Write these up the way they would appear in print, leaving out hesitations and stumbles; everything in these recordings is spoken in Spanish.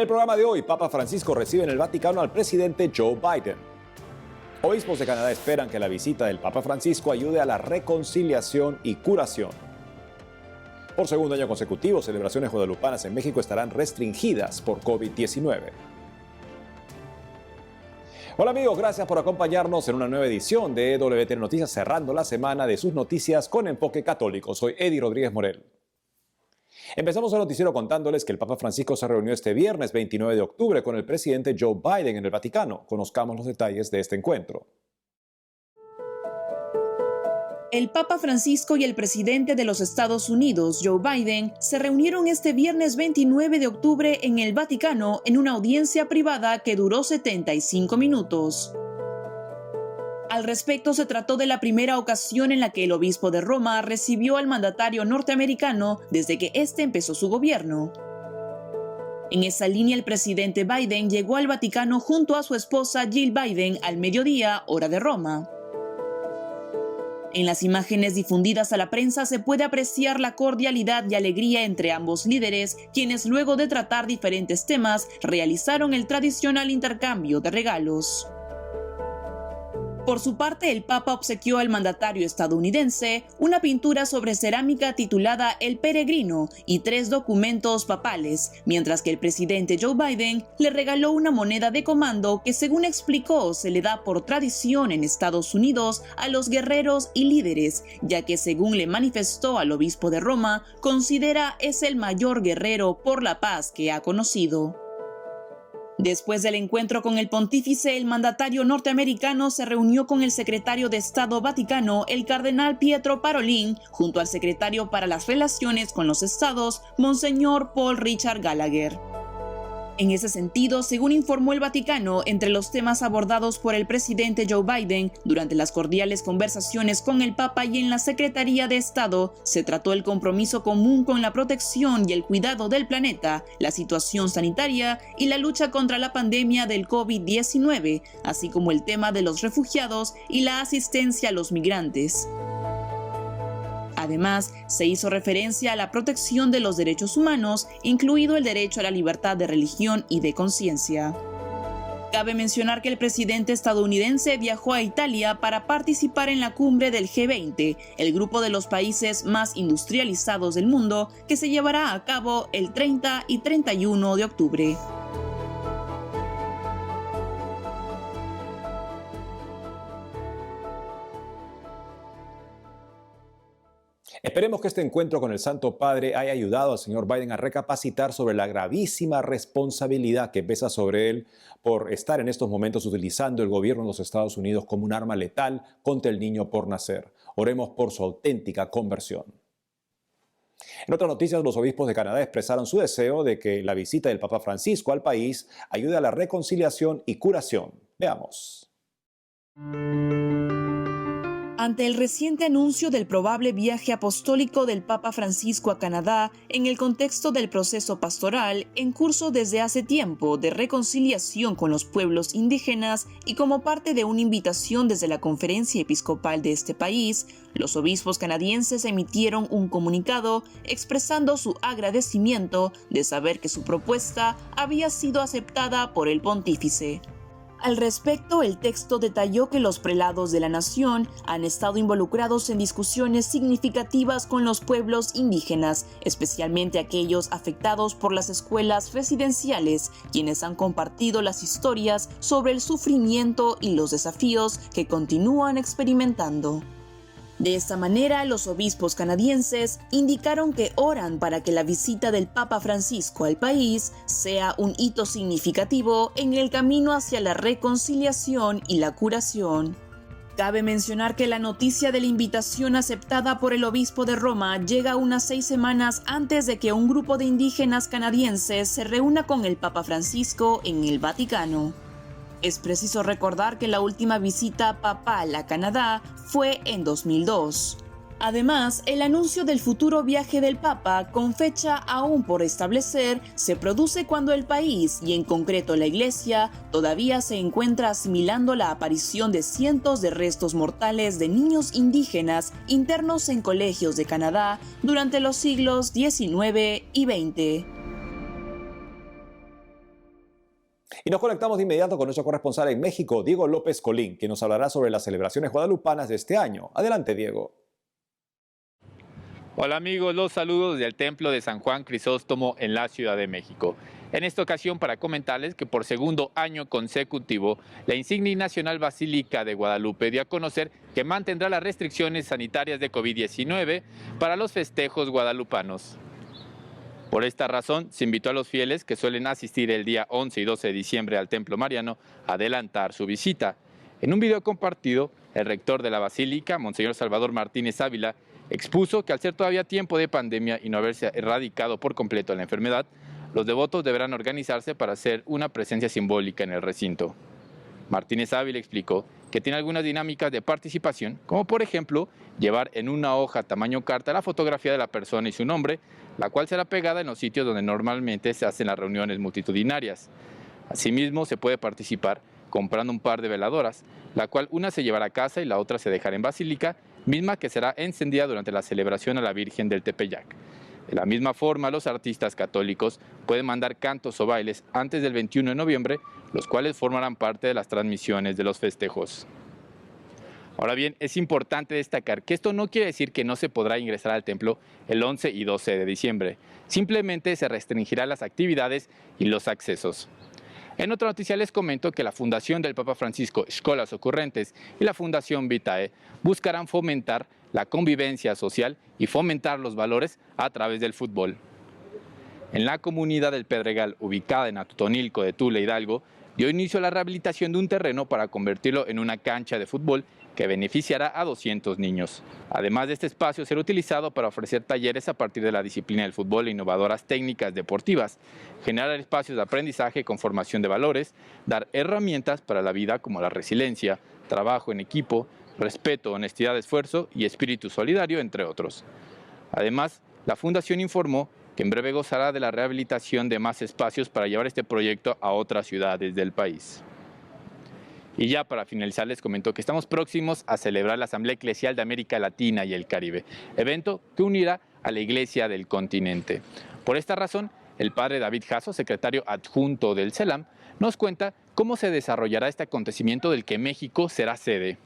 En el programa de hoy, Papa Francisco recibe en el Vaticano al presidente Joe Biden. Obispos de Canadá esperan que la visita del Papa Francisco ayude a la reconciliación y curación. Por segundo año consecutivo, celebraciones guadalupanas en México estarán restringidas por COVID-19. Hola amigos, gracias por acompañarnos en una nueva edición de EWTN Noticias, cerrando la semana de sus noticias con enfoque católico. Soy Eddie Rodríguez Morel. Empezamos el noticiero contándoles que el Papa Francisco se reunió este viernes 29 de octubre con el presidente Joe Biden en el Vaticano. Conozcamos los detalles de este encuentro. El Papa Francisco y el presidente de los Estados Unidos, Joe Biden, se reunieron este viernes 29 de octubre en el Vaticano en una audiencia privada que duró 75 minutos. Al respecto, se trató de la primera ocasión en la que el obispo de Roma recibió al mandatario norteamericano desde que éste empezó su gobierno. En esa línea, el presidente Biden llegó al Vaticano junto a su esposa Jill Biden al mediodía, hora de Roma. En las imágenes difundidas a la prensa se puede apreciar la cordialidad y alegría entre ambos líderes, quienes luego de tratar diferentes temas realizaron el tradicional intercambio de regalos. Por su parte, el Papa obsequió al mandatario estadounidense una pintura sobre cerámica titulada El Peregrino y 3 documentos papales, mientras que el presidente Joe Biden le regaló una moneda de comando que, según explicó, se le da por tradición en Estados Unidos a los guerreros y líderes, ya que, según le manifestó al obispo de Roma, considera es el mayor guerrero por la paz que ha conocido. Después del encuentro con el pontífice, el mandatario norteamericano se reunió con el secretario de Estado Vaticano, el cardenal Pietro Parolin, junto al secretario para las Relaciones con los Estados, Monseñor Paul Richard Gallagher. En ese sentido, según informó el Vaticano, entre los temas abordados por el presidente Joe Biden durante las cordiales conversaciones con el Papa y en la Secretaría de Estado, se trató el compromiso común con la protección y el cuidado del planeta, la situación sanitaria y la lucha contra la pandemia del COVID-19, así como el tema de los refugiados y la asistencia a los migrantes. Además, se hizo referencia a la protección de los derechos humanos, incluido el derecho a la libertad de religión y de conciencia. Cabe mencionar que el presidente estadounidense viajó a Italia para participar en la cumbre del G20, el grupo de los países más industrializados del mundo, que se llevará a cabo el 30 y 31 de octubre. Esperemos que este encuentro con el Santo Padre haya ayudado al señor Biden a recapacitar sobre la gravísima responsabilidad que pesa sobre él por estar en estos momentos utilizando el gobierno de los Estados Unidos como un arma letal contra el niño por nacer. Oremos por su auténtica conversión. En otras noticias, los obispos de Canadá expresaron su deseo de que la visita del Papa Francisco al país ayude a la reconciliación y curación. Veamos. Ante el reciente anuncio del probable viaje apostólico del Papa Francisco a Canadá en el contexto del proceso pastoral en curso desde hace tiempo de reconciliación con los pueblos indígenas y como parte de una invitación desde la Conferencia Episcopal de este país, los obispos canadienses emitieron un comunicado expresando su agradecimiento de saber que su propuesta había sido aceptada por el pontífice. Al respecto, el texto detalló que los prelados de la nación han estado involucrados en discusiones significativas con los pueblos indígenas, especialmente aquellos afectados por las escuelas residenciales, quienes han compartido las historias sobre el sufrimiento y los desafíos que continúan experimentando. De esta manera, los obispos canadienses indicaron que oran para que la visita del Papa Francisco al país sea un hito significativo en el camino hacia la reconciliación y la curación. Cabe mencionar que la noticia de la invitación aceptada por el obispo de Roma llega unas 6 semanas antes de que un grupo de indígenas canadienses se reúna con el Papa Francisco en el Vaticano. Es preciso recordar que la última visita papal a Canadá fue en 2002. Además, el anuncio del futuro viaje del Papa, con fecha aún por establecer, se produce cuando el país, y en concreto la Iglesia, todavía se encuentra asimilando la aparición de cientos de restos mortales de niños indígenas internos en colegios de Canadá durante los siglos XIX y XX. Y nos conectamos de inmediato con nuestro corresponsal en México, Diego López Colín, que nos hablará sobre las celebraciones guadalupanas de este año. Adelante, Diego. Hola amigos, los saludos del Templo de San Juan Crisóstomo en la Ciudad de México. En esta ocasión para comentarles que por segundo año consecutivo, la insignia nacional Basílica de Guadalupe dio a conocer que mantendrá las restricciones sanitarias de COVID-19 para los festejos guadalupanos. Por esta razón, se invitó a los fieles que suelen asistir el día 11 y 12 de diciembre al Templo Mariano a adelantar su visita. En un video compartido, el rector de la Basílica, Monseñor Salvador Martínez Ávila, expuso que al ser todavía tiempo de pandemia y no haberse erradicado por completo la enfermedad, los devotos deberán organizarse para hacer una presencia simbólica en el recinto. Martínez Ávila explicó que tiene algunas dinámicas de participación, como por ejemplo, llevar en una hoja tamaño carta la fotografía de la persona y su nombre, la cual será pegada en los sitios donde normalmente se hacen las reuniones multitudinarias. Asimismo, se puede participar comprando un par de veladoras, la cual una se llevará a casa y la otra se dejará en Basílica, misma que será encendida durante la celebración a la Virgen del Tepeyac. De la misma forma, los artistas católicos pueden mandar cantos o bailes antes del 21 de noviembre, los cuales formarán parte de las transmisiones de los festejos. Ahora bien, es importante destacar que esto no quiere decir que no se podrá ingresar al templo el 11 y 12 de diciembre. Simplemente se restringirán las actividades y los accesos. En otra noticia les comento que la Fundación del Papa Francisco Escolas Ocurrentes y la Fundación Vitae buscarán fomentar la convivencia social y fomentar los valores a través del fútbol. En la comunidad del Pedregal, ubicada en Atotonilco de Tula, Hidalgo, dio inicio a la rehabilitación de un terreno para convertirlo en una cancha de fútbol que beneficiará a 200 niños. Además de este espacio, será utilizado para ofrecer talleres a partir de la disciplina del fútbol e innovadoras técnicas deportivas, generar espacios de aprendizaje con formación de valores, dar herramientas para la vida como la resiliencia, trabajo en equipo, respeto, honestidad, esfuerzo y espíritu solidario, entre otros. Además, la Fundación informó que en breve gozará de la rehabilitación de más espacios para llevar este proyecto a otras ciudades del país. Y ya para finalizar les comento que estamos próximos a celebrar la Asamblea Eclesial de América Latina y el Caribe, evento que unirá a la Iglesia del continente. Por esta razón, el padre David Jasso, secretario adjunto del CELAM, nos cuenta cómo se desarrollará este acontecimiento del que México será sede.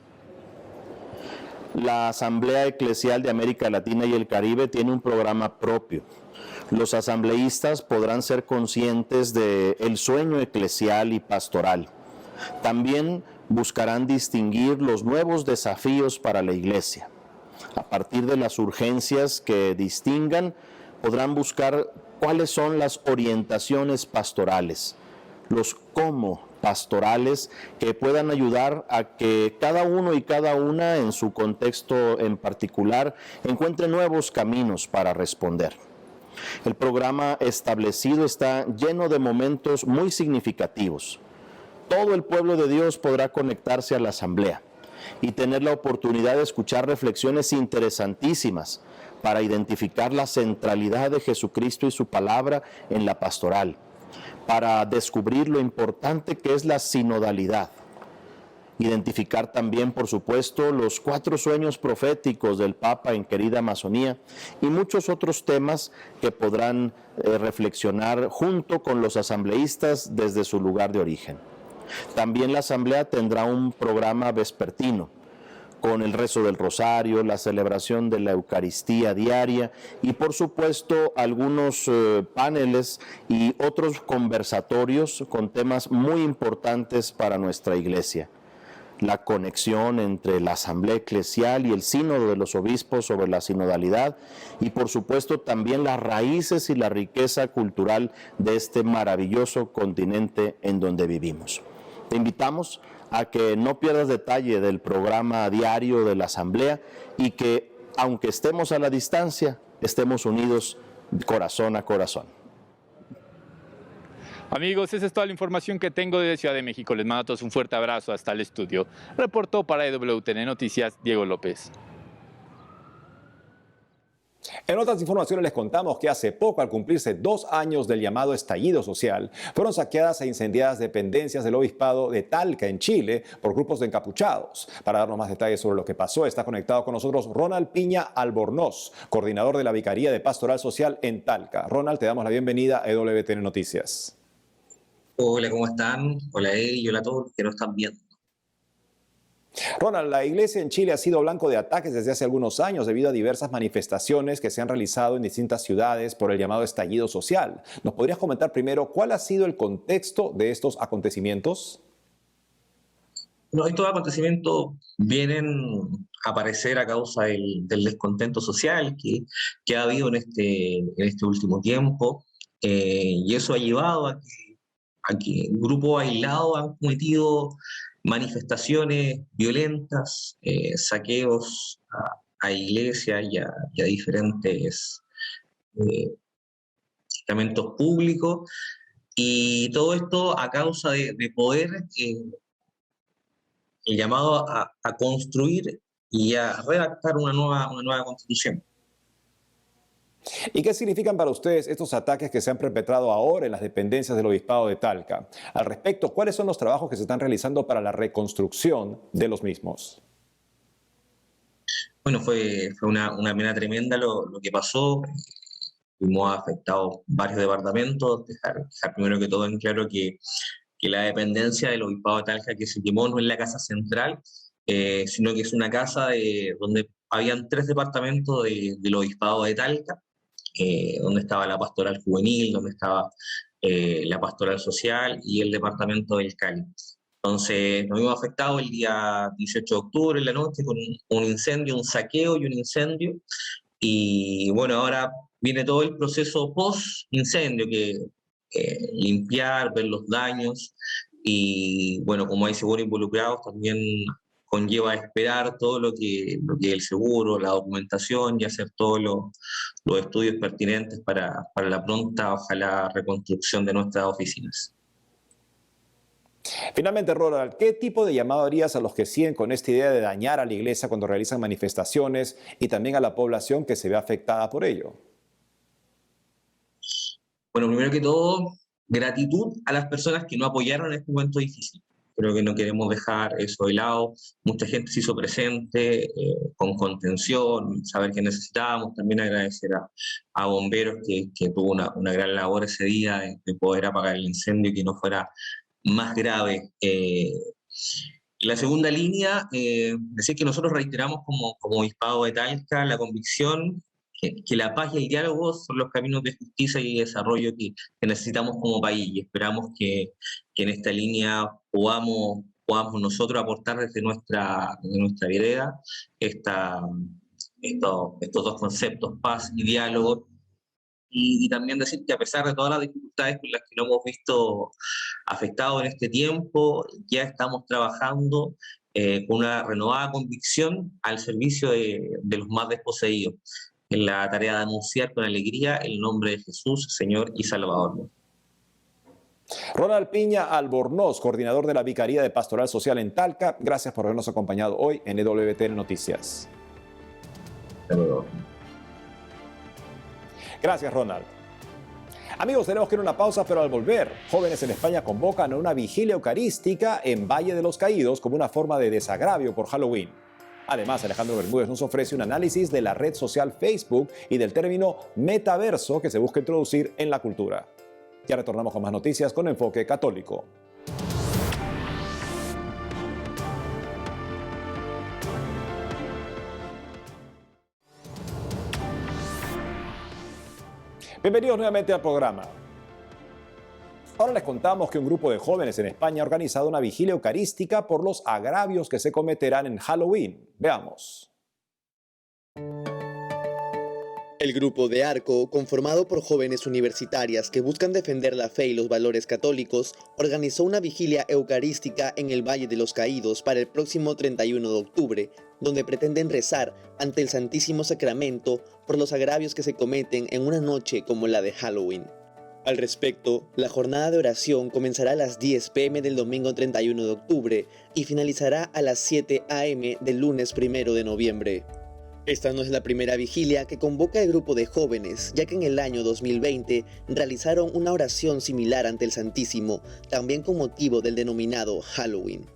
La Asamblea Eclesial de América Latina y el Caribe tiene un programa propio. Los asambleístas podrán ser conscientes del sueño eclesial y pastoral. También buscarán distinguir los nuevos desafíos para la Iglesia. A partir de las urgencias que distingan, podrán buscar cuáles son las orientaciones pastorales, los cómo pastorales que puedan ayudar a que cada uno y cada una en su contexto en particular encuentre nuevos caminos para responder. El programa establecido está lleno de momentos muy significativos. Todo el pueblo de Dios podrá conectarse a la asamblea y tener la oportunidad de escuchar reflexiones interesantísimas para identificar la centralidad de Jesucristo y su palabra en la pastoral, para descubrir lo importante que es la sinodalidad, identificar también, por supuesto, los 4 sueños proféticos del Papa en querida Amazonía y muchos otros temas que podrán reflexionar junto con los asambleístas desde su lugar de origen. También la asamblea tendrá un programa vespertino con el rezo del rosario, la celebración de la Eucaristía diaria y por supuesto algunos paneles y otros conversatorios con temas muy importantes para nuestra iglesia. La conexión entre la asamblea eclesial y el sínodo de los obispos sobre la sinodalidad y por supuesto también las raíces y la riqueza cultural de este maravilloso continente en donde vivimos. Te invitamos a que no pierdas detalle del programa diario de la asamblea y que, aunque estemos a la distancia, estemos unidos corazón a corazón. Amigos, esa es toda la información que tengo desde Ciudad de México. Les mando a todos un fuerte abrazo hasta el estudio. Reportó para EWTN Noticias, Diego López. En otras informaciones les contamos que hace poco, al cumplirse 2 años del llamado estallido social, fueron saqueadas e incendiadas dependencias del obispado de Talca, en Chile, por grupos de encapuchados. Para darnos más detalles sobre lo que pasó, está conectado con nosotros Ronald Piña Albornoz, coordinador de la Vicaría de Pastoral Social en Talca. Ronald, te damos la bienvenida a EWTN Noticias. Hola, ¿cómo están? Hola, y hola a todos los que nos están viendo. Ronald, la iglesia en Chile ha sido blanco de ataques desde hace algunos años debido a diversas manifestaciones que se han realizado en distintas ciudades por el llamado estallido social. ¿Nos podrías comentar primero cuál ha sido el contexto de estos acontecimientos? Bueno, estos acontecimientos vienen a aparecer a causa del descontento social que ha habido en este último tiempo, y eso ha llevado a que grupos aislados han cometido manifestaciones violentas, saqueos a iglesias y a diferentes eh, estamentos públicos, y todo esto a causa de poder, el llamado a construir y a redactar una nueva constitución. ¿Y qué significan para ustedes estos ataques que se han perpetrado ahora en las dependencias del Obispado de Talca? Al respecto, ¿cuáles son los trabajos que se están realizando para la reconstrucción de los mismos? Bueno, fue una pena tremenda lo que pasó. Fuimos afectados varios departamentos. Dejar primero que todo en claro que la dependencia del Obispado de Talca que se quemó no es la casa central, sino que es una casa donde habían 3 departamentos del Obispado de Talca, donde estaba la pastoral juvenil, donde estaba la pastoral social y el departamento del Cali. Entonces nos vimos afectados el día 18 de octubre en la noche con un incendio, un saqueo y un incendio. Y bueno, ahora viene todo el proceso post-incendio, que limpiar, ver los daños, y bueno, como hay seguros involucrados, también conlleva esperar todo lo que es el seguro, la documentación y hacer todos los estudios pertinentes para la pronta, ojalá, reconstrucción de nuestras oficinas. Finalmente, Ronald, ¿qué tipo de llamado harías a los que siguen con esta idea de dañar a la iglesia cuando realizan manifestaciones y también a la población que se ve afectada por ello? Bueno, primero que todo, gratitud a las personas que no apoyaron en este momento difícil. Creo que no queremos dejar eso de lado. Mucha gente se hizo presente, con contención, saber que necesitábamos. También agradecer a bomberos que tuvo una gran labor ese día de poder apagar el incendio y que no fuera más grave. La segunda línea, decir que nosotros reiteramos como Obispado de Talca la convicción que la paz y el diálogo son los caminos de justicia y desarrollo que necesitamos como país, y esperamos que en esta línea podamos nosotros aportar desde nuestra vereda estos 2 conceptos, paz y diálogo. Y también decir que a pesar de todas las dificultades con las que nos hemos visto afectados en este tiempo, ya estamos trabajando con una renovada convicción al servicio de los más desposeídos, en la tarea de anunciar con alegría el nombre de Jesús, Señor y Salvador. Ronald Piña Albornoz, coordinador de la Vicaría de Pastoral Social en Talca, gracias por habernos acompañado hoy en EWTN Noticias. Gracias, Ronald. Amigos, tenemos que ir a una pausa, pero al volver, jóvenes en España convocan a una vigilia eucarística en Valle de los Caídos como una forma de desagravio por Halloween. Además, Alejandro Bermúdez nos ofrece un análisis de la red social Facebook y del término metaverso que se busca introducir en la cultura. Ya retornamos con más noticias con enfoque católico. Bienvenidos nuevamente al programa. Ahora les contamos que un grupo de jóvenes en España ha organizado una vigilia eucarística por los agravios que se cometerán en Halloween. Veamos. El grupo de Arco, conformado por jóvenes universitarias que buscan defender la fe y los valores católicos, organizó una vigilia eucarística en el Valle de los Caídos para el próximo 31 de octubre, donde pretenden rezar ante el Santísimo Sacramento por los agravios que se cometen en una noche como la de Halloween. Al respecto, la jornada de oración comenzará a las 10 p.m. del domingo 31 de octubre y finalizará a las 7 a.m. del lunes 1 de noviembre. Esta no es la primera vigilia que convoca el grupo de jóvenes, ya que en el año 2020 realizaron una oración similar ante el Santísimo, también con motivo del denominado Halloween.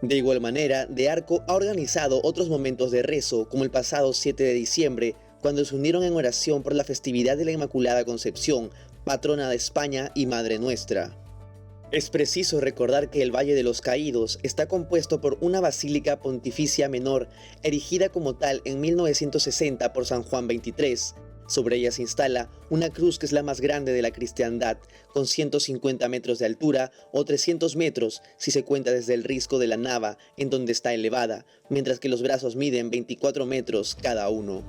De igual manera, De Arco ha organizado otros momentos de rezo, como el pasado 7 de diciembre, cuando se unieron en oración por la festividad de la Inmaculada Concepción, patrona de España y Madre Nuestra. Es preciso recordar que el Valle de los Caídos está compuesto por una basílica pontificia menor, erigida como tal en 1960 por San Juan XXIII. Sobre ella se instala una cruz que es la más grande de la cristiandad, con 150 metros de altura o 300 metros si se cuenta desde el risco de la nava en donde está elevada, mientras que los brazos miden 24 metros cada uno.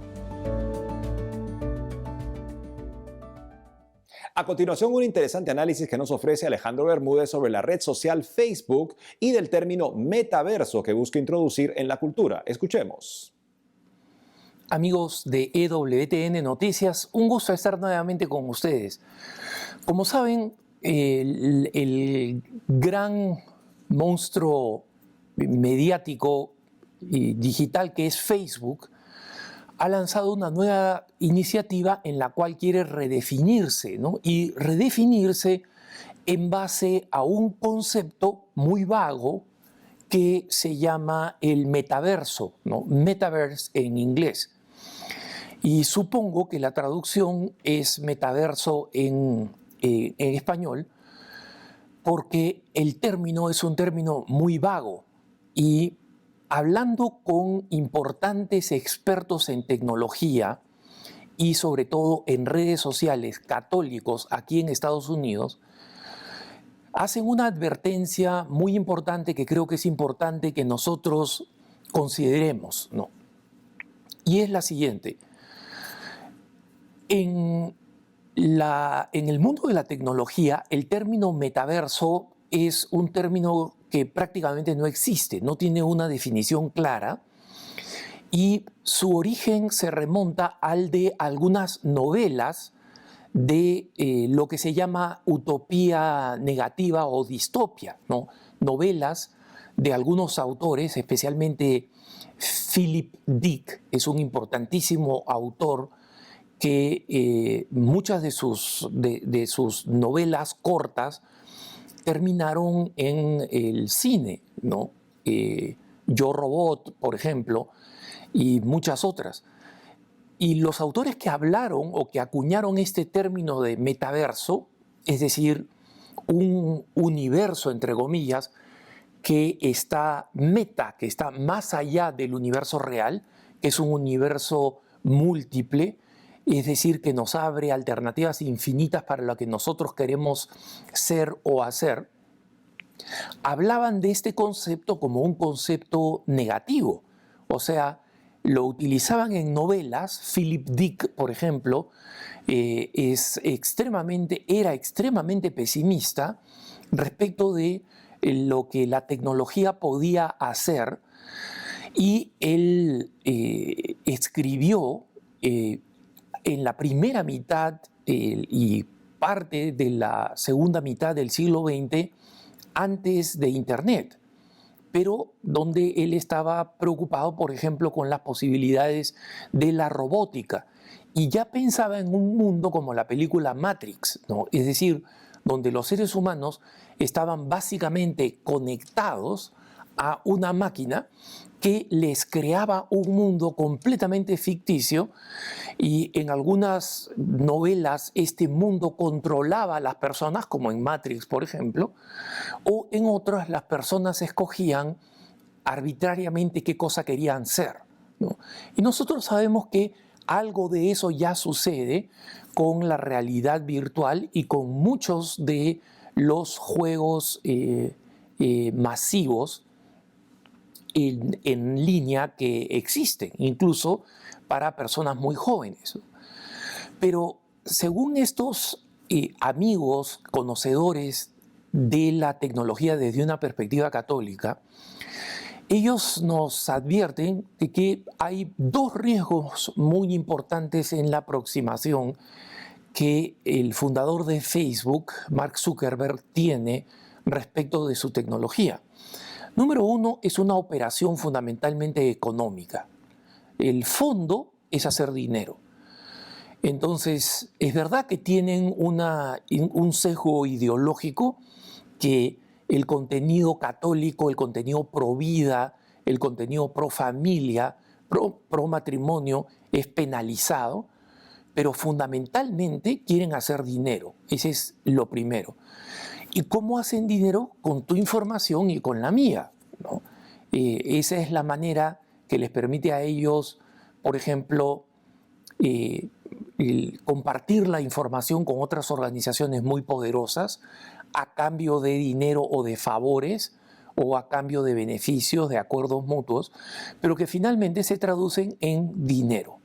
A continuación, un interesante análisis que nos ofrece Alejandro Bermúdez sobre la red social Facebook y del término metaverso que busca introducir en la cultura. Escuchemos. Amigos de EWTN Noticias, un gusto estar nuevamente con ustedes. Como saben, el gran monstruo mediático y digital que es Facebook ha lanzado una nueva iniciativa en la cual quiere redefinirse, ¿no? Y redefinirse en base a un concepto muy vago que se llama el metaverso, ¿no? Metaverse en inglés. Y supongo que la traducción es metaverso en español, porque el término es un término muy vago. Y hablando con importantes expertos en tecnología y sobre todo en redes sociales católicos aquí en Estados Unidos, hacen una advertencia muy importante que creo que es importante que nosotros consideremos, ¿no? Y es la siguiente. En el mundo de la tecnología, el término metaverso es un término que prácticamente no existe, no tiene una definición clara, y su origen se remonta al de algunas novelas de lo que se llama utopía negativa o distopia, ¿no? Novelas de algunos autores, especialmente Philip Dick, es un importantísimo autor que muchas de sus novelas cortas terminaron en el cine, ¿no? Yo Robot, por ejemplo, y muchas otras. Y los autores que hablaron o que acuñaron este término de metaverso, es decir, un universo, entre comillas, que está más allá del universo real, que es un universo múltiple, es decir, que nos abre alternativas infinitas para lo que nosotros queremos ser o hacer, hablaban de este concepto como un concepto negativo. O sea, lo utilizaban en novelas. Philip Dick, por ejemplo, era extremadamente pesimista respecto de lo que la tecnología podía hacer, y él escribió en la primera mitad y parte de la segunda mitad del siglo XX, antes de Internet, pero donde él estaba preocupado, por ejemplo, con las posibilidades de la robótica, y ya pensaba en un mundo como la película Matrix, ¿no? Es decir, donde los seres humanos estaban básicamente conectados a una máquina que les creaba un mundo completamente ficticio, y en algunas novelas este mundo controlaba a las personas, como en Matrix, por ejemplo, o en otras las personas escogían arbitrariamente qué cosa querían ser, ¿no? Y nosotros sabemos que algo de eso ya sucede con la realidad virtual y con muchos de los juegos masivos en línea que existen, incluso para personas muy jóvenes. Pero según estos amigos conocedores de la tecnología desde una perspectiva católica, ellos nos advierten de que hay dos riesgos muy importantes en la aproximación que el fundador de Facebook, Mark Zuckerberg, tiene respecto de su tecnología. Número uno, es una operación fundamentalmente económica. El fondo es hacer dinero. Entonces, es verdad que tienen un sesgo ideológico, que el contenido católico, el contenido pro vida, el contenido pro familia, pro matrimonio es penalizado, pero fundamentalmente quieren hacer dinero. Ese es lo primero. ¿Y cómo hacen dinero? Con tu información y con la mía, ¿no? Esa es la manera que les permite a ellos, por ejemplo, compartir la información con otras organizaciones muy poderosas a cambio de dinero o de favores o a cambio de beneficios, de acuerdos mutuos, pero que finalmente se traducen en dinero,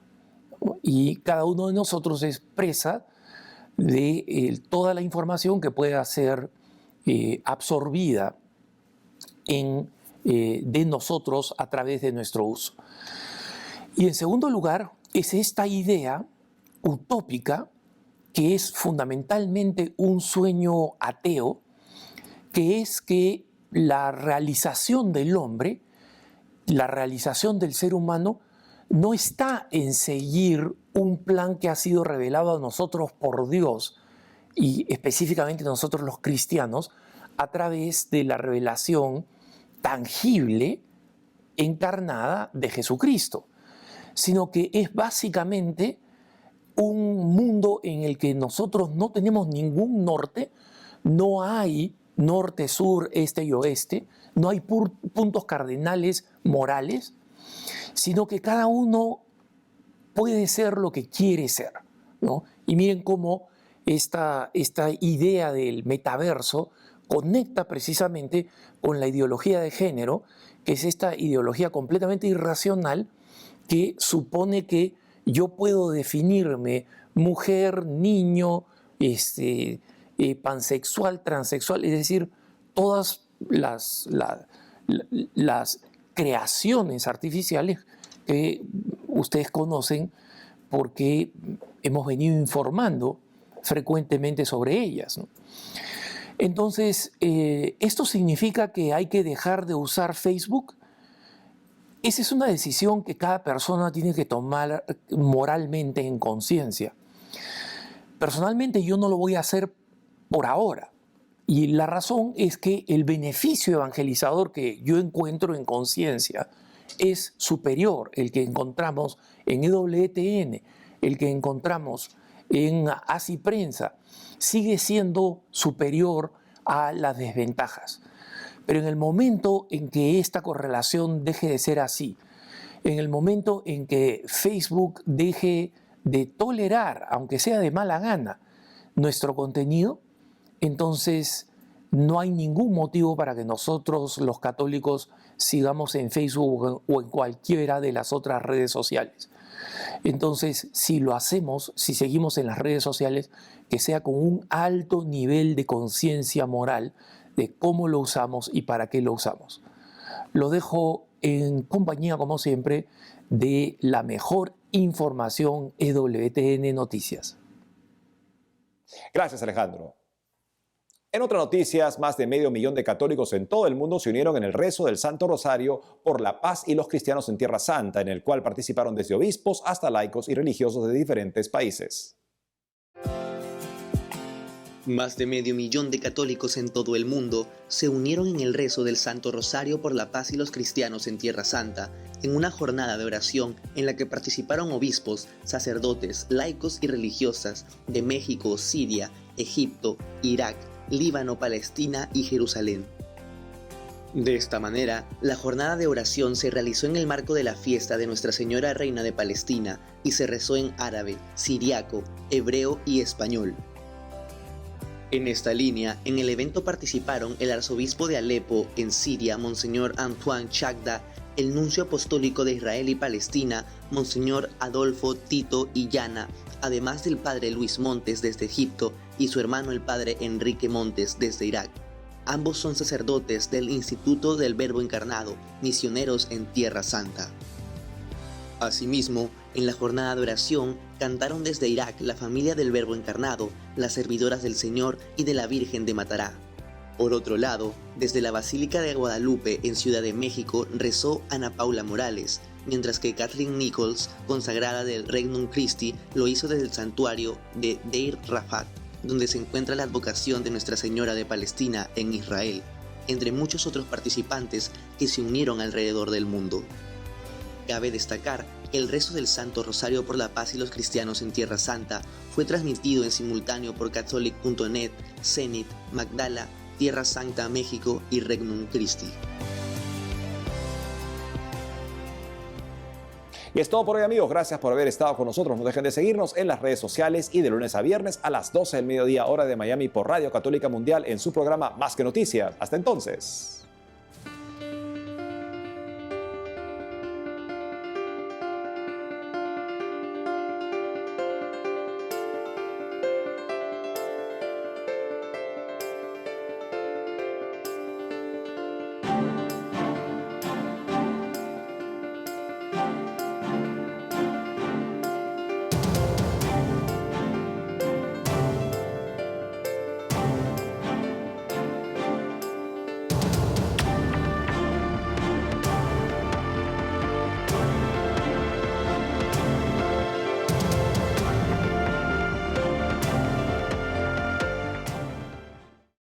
¿no? Y cada uno de nosotros es presa de toda la información que pueda ser absorbida de nosotros a través de nuestro uso. Y en segundo lugar, es esta idea utópica que es fundamentalmente un sueño ateo, que es que la realización del hombre, la realización del ser humano, no está en seguir un plan que ha sido revelado a nosotros por Dios, y específicamente nosotros los cristianos, a través de la revelación tangible, encarnada de Jesucristo, sino que es básicamente un mundo en el que nosotros no tenemos ningún norte, no hay norte, sur, este y oeste, no hay puntos cardinales morales, sino que cada uno puede ser lo que quiere ser, ¿no? Y miren cómo esta idea del metaverso conecta precisamente con la ideología de género, que es esta ideología completamente irracional que supone que yo puedo definirme mujer, niño, pansexual, transexual, es decir, todas las creaciones artificiales que ustedes conocen porque hemos venido informando frecuentemente sobre ellas, ¿no? Entonces, ¿esto significa que hay que dejar de usar Facebook? Esa es una decisión que cada persona tiene que tomar moralmente en conciencia. Personalmente yo no lo voy a hacer por ahora. Y la razón es que el beneficio evangelizador que yo encuentro en conciencia es superior, el que encontramos en EWTN, el que encontramos en Así Prensa, sigue siendo superior a las desventajas. Pero en el momento en que esta correlación deje de ser así, en el momento en que Facebook deje de tolerar, aunque sea de mala gana, nuestro contenido, entonces no hay ningún motivo para que nosotros los católicos sigamos en Facebook o en cualquiera de las otras redes sociales. Entonces, si lo hacemos, si seguimos en las redes sociales, que sea con un alto nivel de conciencia moral de cómo lo usamos y para qué lo usamos. Lo dejo en compañía, como siempre, de la mejor información EWTN Noticias. Gracias, Alejandro. En otras noticias, más de 500,000 de católicos en todo el mundo se unieron en el rezo del Santo Rosario por la paz y los cristianos en Tierra Santa, en el cual participaron desde obispos hasta laicos y religiosos de diferentes países. Más de 500,000 de católicos en todo el mundo se unieron en el rezo del Santo Rosario por la paz y los cristianos en Tierra Santa, en una jornada de oración en la que participaron obispos, sacerdotes, laicos y religiosas de México, Siria, Egipto, Irak, Líbano, Palestina y Jerusalén. De esta manera, la jornada de oración se realizó en el marco de la fiesta de Nuestra Señora Reina de Palestina y se rezó en árabe, siriaco, hebreo y español. En esta línea, en el evento participaron el arzobispo de Alepo, en Siria, Monseñor Antoine Chagda, el nuncio apostólico de Israel y Palestina, Monseñor Adolfo Tito Illana, además del padre Luis Montes desde Egipto y su hermano el padre Enrique Montes desde Irak. Ambos son sacerdotes del Instituto del Verbo Encarnado, misioneros en Tierra Santa. Asimismo, en la jornada de oración, cantaron desde Irak la familia del Verbo Encarnado, las servidoras del Señor y de la Virgen de Matará. Por otro lado, desde la Basílica de Guadalupe en Ciudad de México rezó Ana Paula Morales, mientras que Kathleen Nichols, consagrada del Regnum Christi, lo hizo desde el santuario de Deir Rafat, donde se encuentra la advocación de Nuestra Señora de Palestina en Israel, entre muchos otros participantes que se unieron alrededor del mundo. Cabe destacar que el rezo del Santo Rosario por la Paz y los Cristianos en Tierra Santa fue transmitido en simultáneo por Catholic.net, Zenit, Magdala, Tierra Santa México y Regnum Christi. Y es todo por hoy, amigos. Gracias por haber estado con nosotros. No dejen de seguirnos en las redes sociales y de lunes a viernes a las 12 del mediodía, hora de Miami, por Radio Católica Mundial en su programa Más que Noticias. Hasta entonces.